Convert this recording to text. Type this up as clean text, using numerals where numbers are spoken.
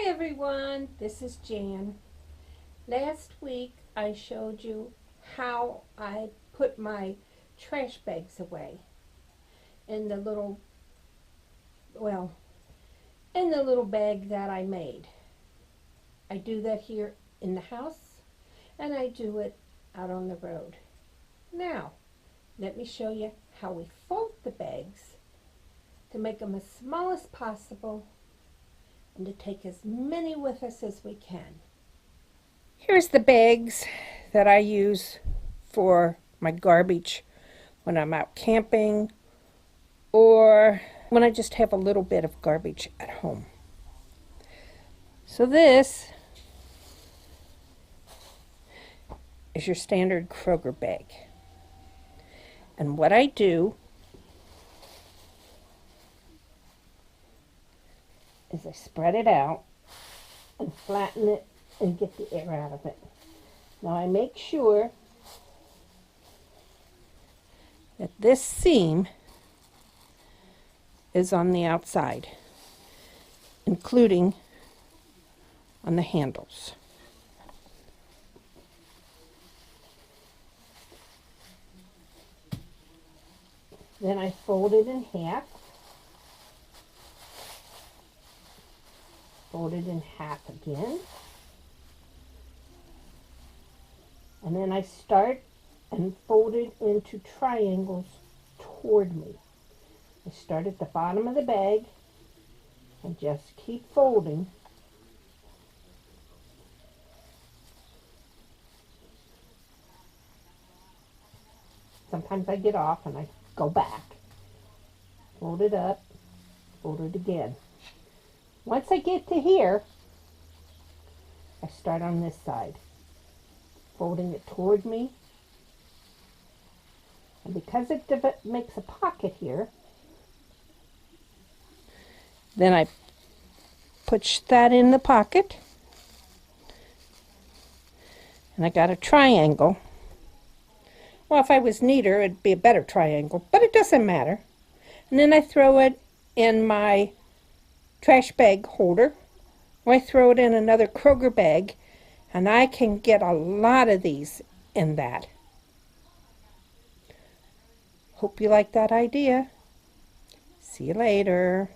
Hi everyone, this is Jan. Last week I showed you how I put my trash bags away in the little, in the little bag that I made. I do that here in the house and I do it out on the road. Now, let me show you how we fold the bags to make them as small as possible and to take as many with us as we can. Here's the bags that I use for my garbage when I'm out camping or when I just have a little bit of garbage at home. So this is your standard Kroger bag. And what I do is I spread it out and flatten it and get the air out of it. Now I make sure that this seam is on the outside, including on the handles. Then I fold it in half. Fold it in half again. And then I start and fold it into triangles toward me. I start at the bottom of the bag and just keep folding. Sometimes I get off and I go back. Fold it up, fold it again. Once I get to here, I start on this side, folding it toward me. And because it makes a pocket here, then I push that in the pocket. And I got a triangle. Well, if I was neater, it'd be a better triangle, but it doesn't matter. And then I throw it in my trash bag holder, or I throw it in another Kroger bag, and I can get a lot of these in that. Hope you like that idea. See you later.